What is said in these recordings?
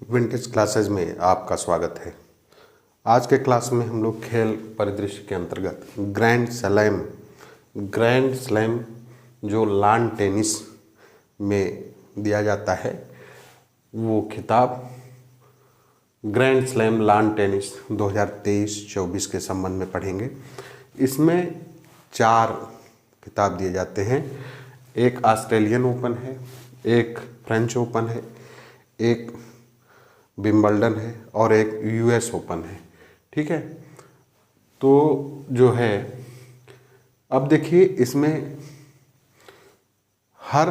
Vintage classes में आपका स्वागत है। आज के क्लास में हम लोग खेल परिदृश्य के अंतर्गत ग्रैंड स्लैम जो लान टेनिस में दिया जाता है वो खिताब ग्रैंड स्लैम लान टेनिस 2023-24 के संबंध में पढ़ेंगे। इसमें 4 खिताब दिए जाते हैं। एक ऑस्ट्रेलियन ओपन है, एक फ्रेंच ओपन है, एक विंबलडन है और एक यूएस ओपन है। ठीक है, तो जो है अब देखिए इसमें हर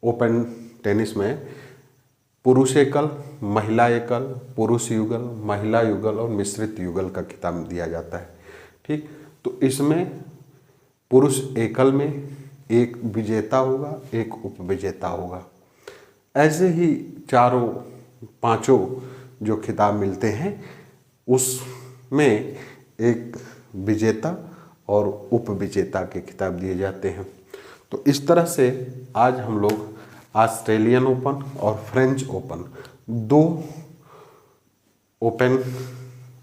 ओपन टेनिस में पुरुष एकल, महिला एकल, पुरुष युगल, महिला युगल और मिश्रित युगल का खिताब दिया जाता है। ठीक, तो इसमें पुरुष एकल में एक विजेता होगा, एक उपविजेता होगा। ऐसे ही 5 जो खिताब मिलते हैं उसमें एक विजेता और उपविजेता के खिताब दिए जाते हैं। तो इस तरह से आज हम लोग ऑस्ट्रेलियन ओपन और फ्रेंच ओपन 2 ओपन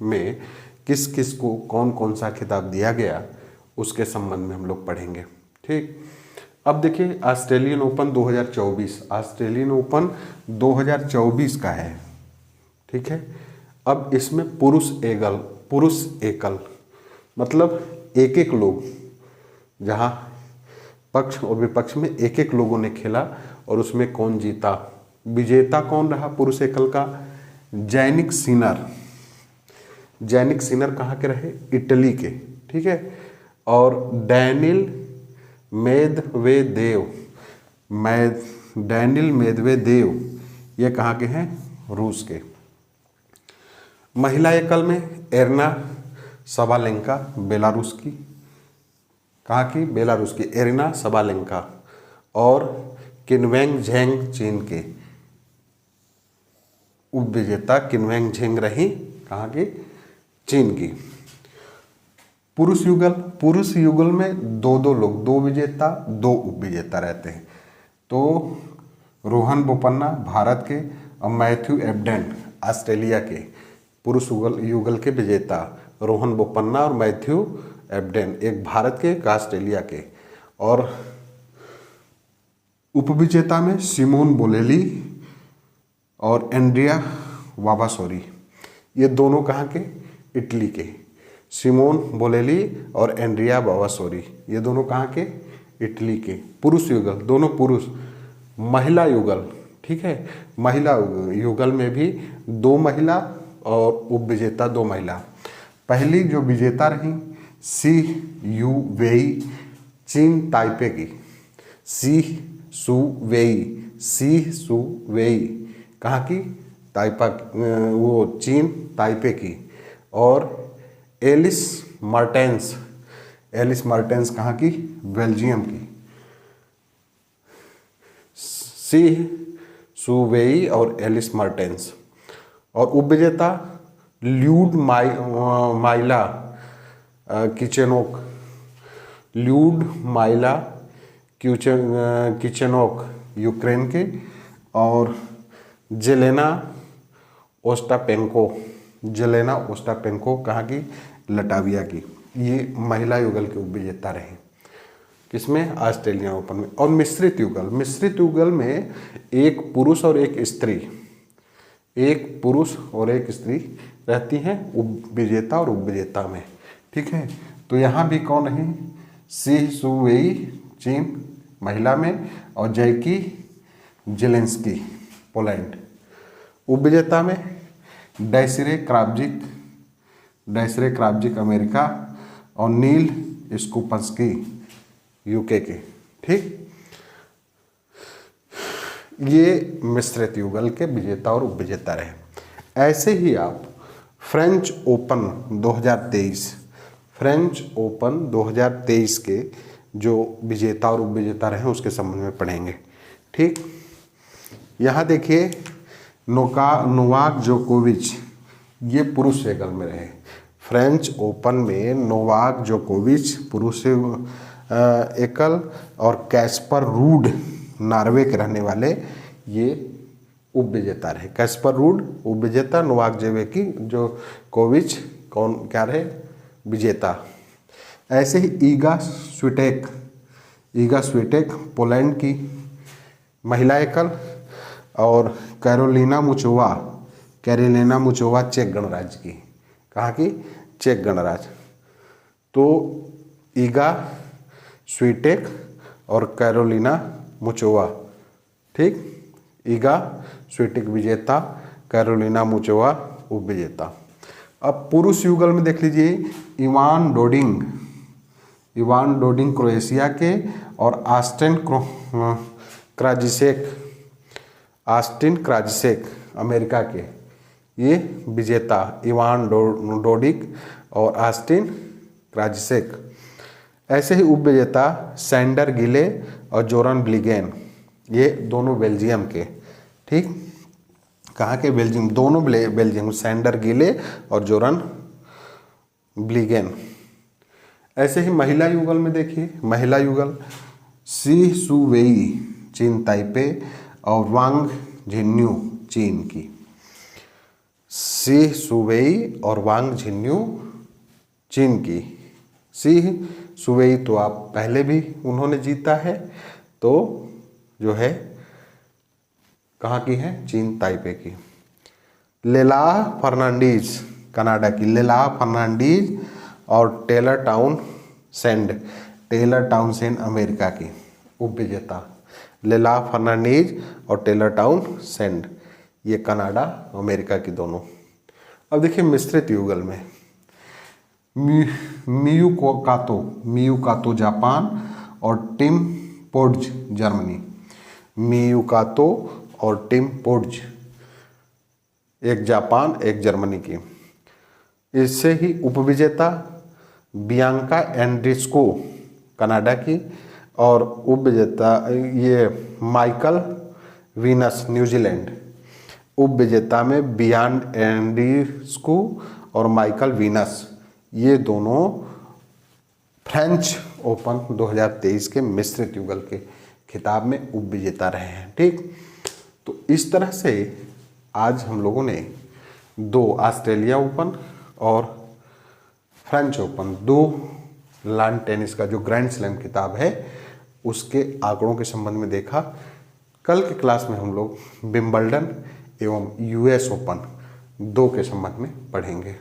में किस किस को कौन कौन सा खिताब दिया गया उसके संबंध में हम लोग पढ़ेंगे। ठीक, अब देखिए ऑस्ट्रेलियन ओपन 2024 का है। ठीक है, अब इसमें पुरुष एकल मतलब एक लोग, जहाँ पक्ष और विपक्ष में एक लोगों ने खेला और उसमें कौन जीता। विजेता कौन रहा पुरुष एकल का? जैनिक सिनर कहाँ के रहे? इटली के। ठीक है, और डैनियल मेदवेदेव ये कहाँ के हैं? रूस के। महिला एकल में एरना सबालेंका बेलारूस की। कहाँ की? बेलारूस की एरना सबालेंका। और किनवेंग झेंग चीन के। उपविजेता किनवेंग झेंग रही कहाँ की? चीन की। पुरुष युगल में 2 लोग, 2 विजेता 2 उपविजेता रहते हैं। तो रोहन बोपन्ना भारत के और मैथ्यू एबडेन ऑस्ट्रेलिया के। पुरुष युगल के विजेता रोहन बोपन्ना और मैथ्यू एबडेन, एक भारत के एक ऑस्ट्रेलिया के। और उपविजेता में सिमोन बोलेली और एंड्रिया वाबासोरी, ये दोनों कहाँ के? इटली के। सिमोन बोलेली और एंड्रिया वाबासोरी ये दोनों कहाँ के? इटली के। पुरुष युगल दोनों पुरुष। महिला युगल, ठीक है, महिला युगल में भी 2 महिला और उपविजेता 2 महिला। पहली जो विजेता रही सी यू वेई, चीन ताइपे की। सी सू वेई कहाँ की? वो चीन ताइपे की। और एलिस मर्टेंस कहाँ की? बेल्जियम की। सी सुवेई और एलिस मर्टेंस। और उपविजेता ल्यूड माइला किचेनोक यूक्रेन के। और जेलेना ओस्टापेंको कहाँ की? लटाविया की। ये महिला युगल के उपविजेता रहे। किसमें? ऑस्ट्रेलियन ओपन में। और मिश्रित युगल में एक पुरुष और एक स्त्री रहती हैं विजेता और उपविजेता में। ठीक है, तो यहाँ भी कौन रही? सी सुवेई चीन महिला में और जैकी जेलेंस्की पोलैंड। उपविजेता में डेसिरे क्राब्जिक अमेरिका और नील स्कूपस्की यूके के। ठीक, ये मिश्रित युगल के विजेता और उपविजेता रहे। ऐसे ही आप फ्रेंच ओपन 2023 के जो विजेता और उपविजेता रहे उसके संबंध में पढ़ेंगे। ठीक, यहाँ देखिए नोवाक जोकोविच ये पुरुष एकल में रहे। फ्रेंच ओपन में नोवाक जोकोविच पुरुष एकल और कैस्पर रूड नॉर्वे के रहने वाले ये उपविजेता रहे। कैस्पर रूड उपविजेता, नोवाक जोकोविच कौन क्या रहे, विजेता। ऐसे ही ईगा स्विटेक पोलैंड की महिला एकल, और कैरोलिना मुचोवा चेक गणराज्य की। कहाँ की? चेक गणराज्य। तो ईगा स्विटेक और कैरोलिना मुचोवा, ठीक। ईगा स्विटेक विजेता, कैरोलिना मुचोवा उपविजेता। अब पुरुष युगल में देख लीजिए, इवान डोडिंग क्रोएशिया के, और आस्टिन क्राजिसेक अमेरिका के, ये विजेता इवान डोडिक और आस्टिन क्राजिसेक। ऐसे ही उपविजेता सैंडर गिले और जोरन ब्लिगेन, ये दोनों बेल्जियम के, ठीक। कहाँ के? बेल्जियम, दोनों बेल्जियम, सैंडर गिले और जोरन ब्लिगेन। ऐसे ही महिला युगल में देखिए, महिला युगल सी सुवेई चीन ताइपे और वांग झिन्यू चीन की। सी सुवेई और वांग झिन्यू चीन की। सी सुवेई तो आप पहले भी उन्होंने जीता है, तो जो है कहाँ की है? चीन ताइपे की। लेला फर्नांडीज कनाडा की, लेला फर्नांडीज और टेलर टाउनसेंड अमेरिका की उपविजेता। लेला फर्नांडीज और टेलर टाउनसेंड, ये कनाडा अमेरिका की दोनों। अब देखिए मिश्रित युगल में मियुकातो जापान और टिम पोड्ज जर्मनी। मियुकातो और टिम पोड्ज, एक जापान एक जर्मनी की। इससे ही उपविजेता बियांका एंड्रिस्को कनाडा की, और उपविजेता ये माइकल वीनस न्यूजीलैंड। उपविजेता में बियांड एंड्रिस्को और माइकल वीनस, ये दोनों फ्रेंच ओपन 2023 के मिश्रित युगल के खिताब में उपविजेता रहे हैं, ठीक। तो इस तरह से आज हम लोगों ने 2 ऑस्ट्रेलिया ओपन और फ्रेंच ओपन, 2 लॉन टेनिस का जो ग्रैंड स्लैम खिताब है उसके आंकड़ों के संबंध में देखा। कल के क्लास में हम लोग विंबलडन एवं यूएस ओपन 2 के संबंध में पढ़ेंगे।